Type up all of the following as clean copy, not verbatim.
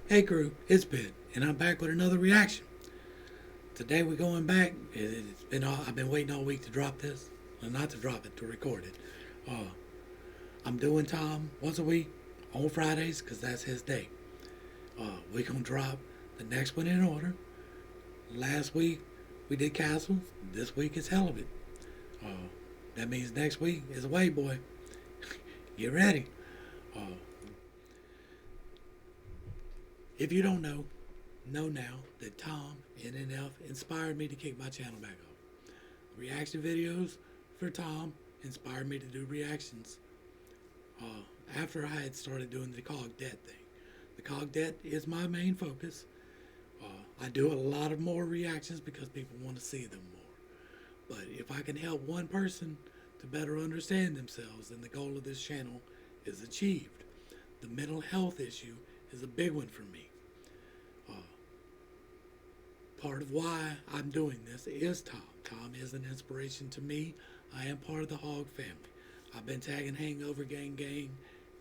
Hey crew, it's Ben, and I'm back with another reaction. Today we're going back. I've been waiting all week to drop this. Well, not to drop it, to record it. Uh, I'm doing Tom once a week on Fridays because that's his day. We gonna drop the next one in order. Last week we did Castle. This week is Helluvit. Uh, that means next week is Away Boy. Get ready. Uh, if you don't know now that Tom NNF inspired me to kick my channel back up. Reaction videos for Tom inspired me to do reactions after I had started doing the cog debt thing. The cog debt is my main focus. I do a lot of more reactions because people want to see them more. But if I can help one person to better understand themselves, then the goal of this channel is achieved. The mental health issue is a big one for me. Part of why I'm doing this is Tom. Tom is an inspiration to me. I am part of the Hog family. I've been tagging Hangover Gang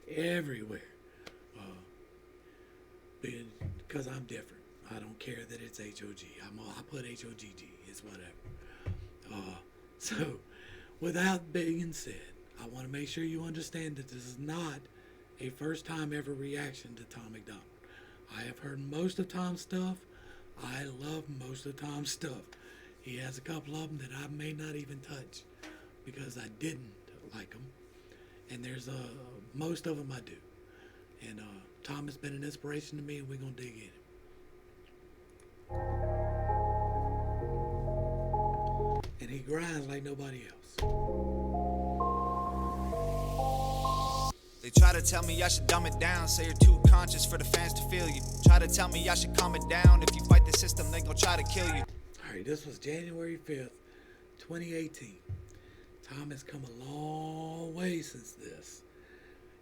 everywhere. Because I'm different. I don't care that it's HOG. I put HOGG. It's whatever. So, without being said, I want to make sure you understand that this is not a first time ever reaction to Tom McDonald. I have heard most of Tom's stuff. I love most of Tom's stuff. He has a couple of them that I may not even touch because I didn't like them. And there's most of them I do. And Tom has been an inspiration to me, and we're going to dig in it. And he grinds like nobody else. They try to tell me I should dumb it down, say you're too conscious for the fans to feel you. Try to tell me I should calm it down, if you fight the system, they gon' try to kill you. Alright, this was January 5th, 2018. Tom has come a long way since this.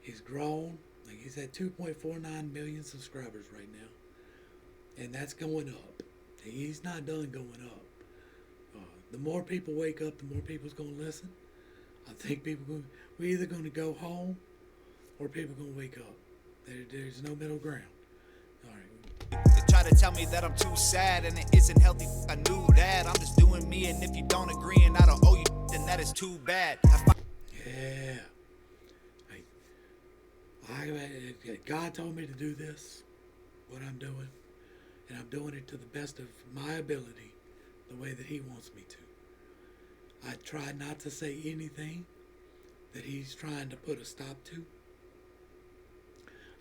He's grown, like he's at 2.49 million subscribers right now. And that's going up. He's not done going up. The more people wake up, the more people's going to listen. I think we're either going to go home or people gonna wake up. There's no middle ground. All right. They try to tell me that I'm too sad and it isn't healthy. I knew that. I'm just doing me, and if you don't agree and I don't owe you, then that is too bad. Yeah. God told me to do this, what I'm doing, and I'm doing it to the best of my ability, the way that He wants me to. I try not to say anything that He's trying to put a stop to.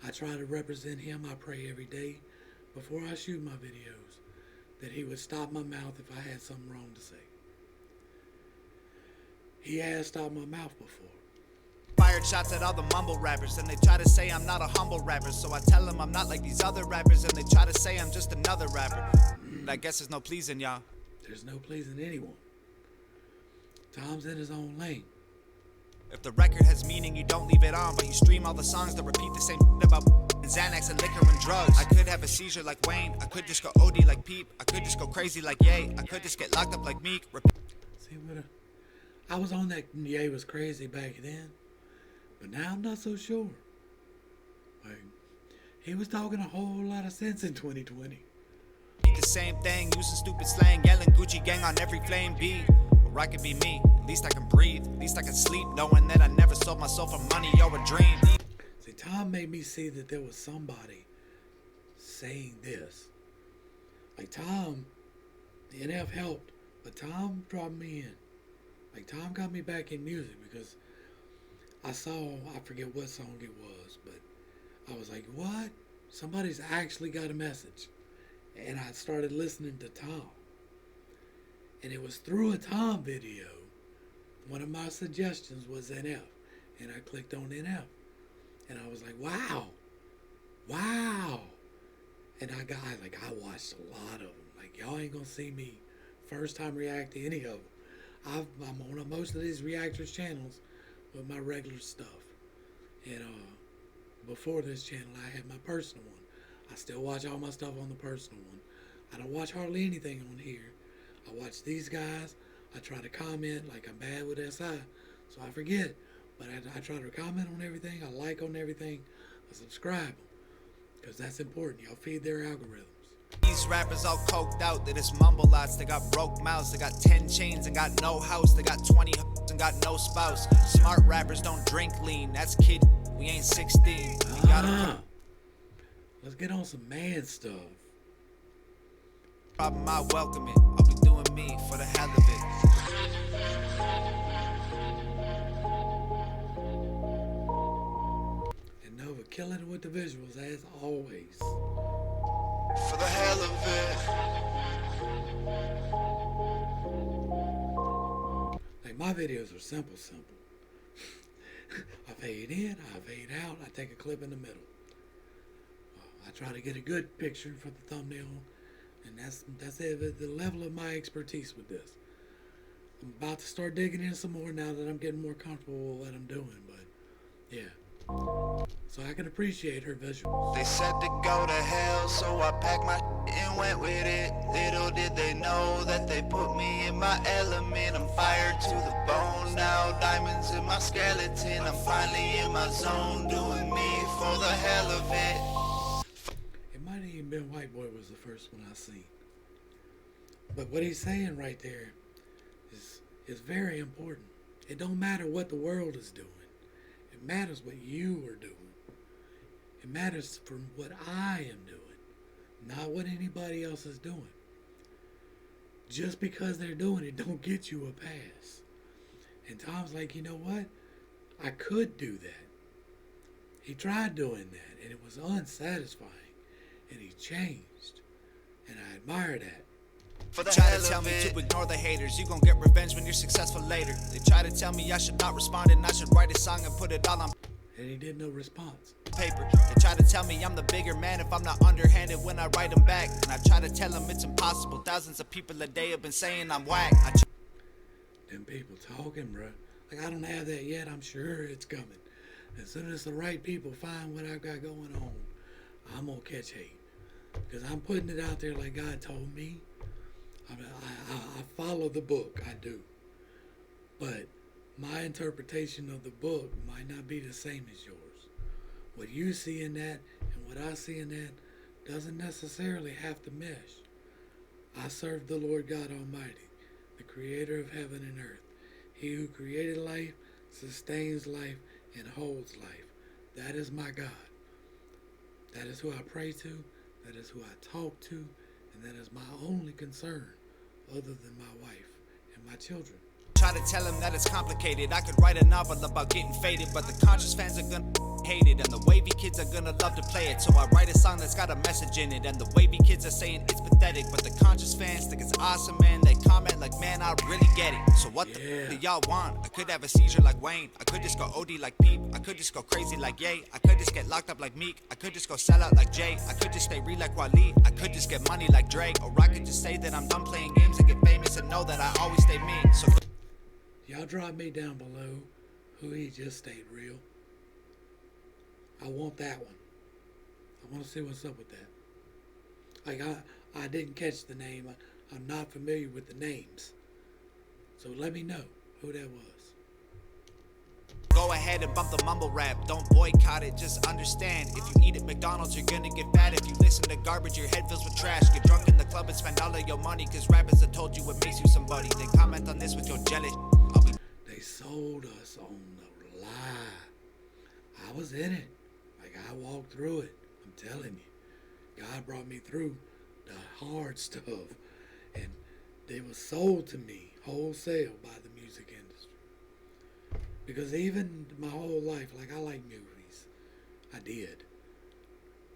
I try to represent Him. I pray every day before I shoot my videos that He would stop my mouth if I had something wrong to say. He has stopped my mouth before. Fired shots at all the mumble rappers, and they try to say I'm not a humble rapper. So I tell them I'm not like these other rappers, and they try to say I'm just another rapper. I guess there's no pleasing y'all. There's no pleasing anyone. Tom's in his own lane. If the record has meaning, you don't leave it on, but you stream all the songs that repeat the same about Xanax and liquor and drugs. I could have a seizure like Wayne. I could just go OD like Peep. I could just go crazy like Ye. I could just get locked up like Meek. See what I was on that Ye was crazy back then, but now I'm not so sure. Like, he was talking a whole lot of sense in 2020. The same thing, using stupid slang, yelling Gucci gang on every flame beat. Or I could be me, at least I can breathe, at least I can sleep, knowing that I never sold my soul for money or a dream. See, Tom made me see that there was somebody saying this. Like Tom, the NF helped, but Tom dropped me in. Like Tom got me back in music because I forget what song it was, but I was like, what? Somebody's actually got a message. And I started listening to Tom. And it was through a Tom video. One of my suggestions was NF. And I clicked on NF. And I was like, wow. Wow. And I watched a lot of them. Like, y'all ain't gonna see me first time react to any of them. I'm on most of these reactors channels with my regular stuff. And before this channel, I had my personal one. I still watch all my stuff on the personal one. I don't watch hardly anything on here. I watch these guys. I try to comment, like I'm bad with SI, so I forget. But I try to comment on everything. I like on everything. I subscribe them. because that's important. Y'all feed their algorithms. These rappers all coked out, they just mumble lots. They got broke mouths, they got 10 chains and got no house. They got 20 and got no spouse. Smart rappers don't drink lean, that's kid, we ain't 16. We gotta Let's get on some man stuff. problem, I welcome it. I'll be doing me for the hell of it. And Nova killing it with the visuals as always. For the hell of it. Like my videos are simple. I fade in, I fade out, I take a clip in the middle. I try to get a good picture for the thumbnail, and that's it. The level of my expertise with this. I'm about to start digging in some more now that I'm getting more comfortable with what I'm doing, but yeah. So I can appreciate her visuals. They said to go to hell, so I packed my and went with it. Little did they know that they put me in my element. I'm fired to the bone now, diamonds in my skeleton. I'm finally in my zone, doing me for the hell of it. It might have even been White Boy was the first one I seen. But what he's saying right there is very important. It don't matter what the world is doing. It matters what you are doing. It matters from what I am doing, not what anybody else is doing. Just because they're doing it don't get you a pass. And Tom's like, you know what? I could do that. He tried doing that, and it was unsatisfying. And he changed. And I admire that. For the try to tell me to ignore the haters. You gon' get revenge when you're successful later. They try to tell me I should not respond and I should write a song and put it all on And he did no response. paper. They try to tell me I'm the bigger man if I'm not underhanded when I write them back. And I try to tell them it's impossible. Thousands of people a day have been saying I'm whack. Them people talking, bruh. Like, I don't have that yet. I'm sure it's coming. As soon as the right people find what I've got going on, I'm gonna catch hate. Because I'm putting it out there like God told me. I follow the book, I do. But my interpretation of the book might not be the same as yours. What you see in that and what I see in that doesn't necessarily have to mesh. I serve the Lord God Almighty, the creator of heaven and earth. He who created life, sustains life, and holds life. That is my God. That is who I pray to. That is who I talk to. And that is my only concern other than my wife and my children. Try to tell them that it's complicated. I could write a novel about getting faded, but the conscious fans are gonna hate it, and the wavy kids are gonna love to play it. So I write a song that's got a message in it, and the wavy kids are saying it's pathetic, but the conscious fans think it's awesome, man. They comment like, man, I really get it. So what the do y'all want? I could have a seizure like Wayne. I could just go OD like Peep. I could just go crazy like Ye. I could just get locked up like Meek. I could just go sell out like Jay. I could just stay real like Wale. I could just get money like Drake. Or I could just say that I'm done playing games and get famous and know that I always stay me. So y'all drop me down below who he just stayed real. I want that one. I want to see what's up with that. Like, I didn't catch the name. I'm not familiar with the names. So let me know who that was. go ahead and bump the mumble rap. Don't boycott it, just understand. If you eat at McDonald's, you're gonna get fat. If you listen to garbage, your head fills with trash. Get drunk in the club and spend all of your money, cause rappers have told you what makes you somebody. Then comment on this with your jealous. They sold us on the lie. I was in it. Like, I walked through it. I'm telling you. God brought me through the hard stuff. And they were sold to me wholesale by the music industry. Because even my whole life, like, I like movies. I did.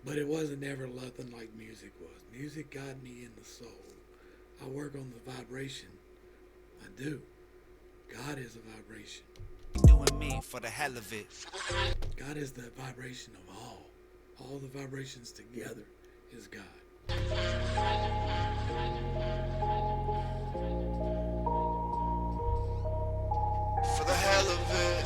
But it wasn't ever nothing like music was. Music got me in the soul. I work on the vibration. I do. God is a vibration. Doing me for the hell of it. God is the vibration of all. All the vibrations together is God. For the hell of it.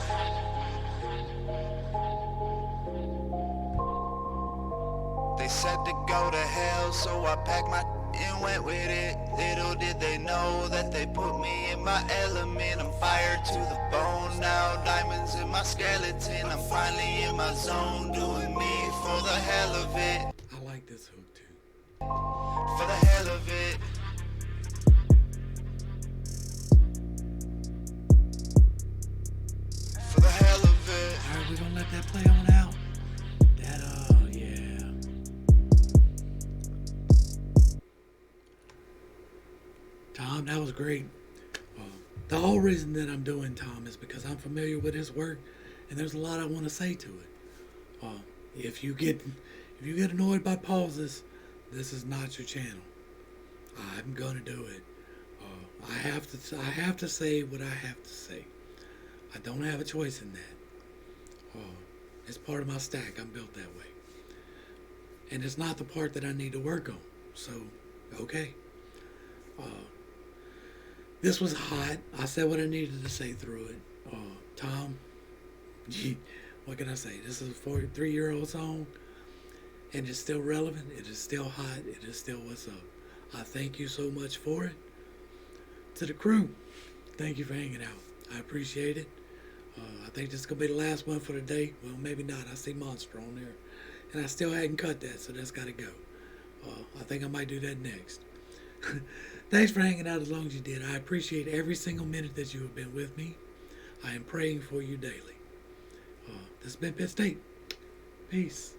They said to go to hell, so I packed my and went with it. Little did they know that they put me in my element. I'm fired to the bone now, diamonds in my skeleton. I'm finally in my zone, doing me for the hell of it. like this hook too. For the hell of it. For the hell of it. Alright, we're gonna let that play on out. Yeah. Tom, that was great. The whole reason that I'm doing Tom is because I'm familiar with his work, and there's a lot I want to say to it. If you get annoyed by pauses, this is not your channel. I'm gonna do it. I have to say what I have to say. I don't have a choice in that. It's part of my stack. I'm built that way, and it's not the part that I need to work on. So, okay. This was hot. I said what I needed to say through it. Tom, what can I say? This is a 3-year-old song, and it's still relevant. It is still hot. It is still what's up. I thank you so much for it. To the crew, thank you for hanging out. I appreciate it. I think this is going to be the last one for the day. Well, maybe not. I see Monster on there, and I still hadn't cut that, so that's got to go. I think I might do that next. Thanks for hanging out as long as you did. I appreciate every single minute that you have been with me. I am praying for you daily. This has been Pit State. Peace.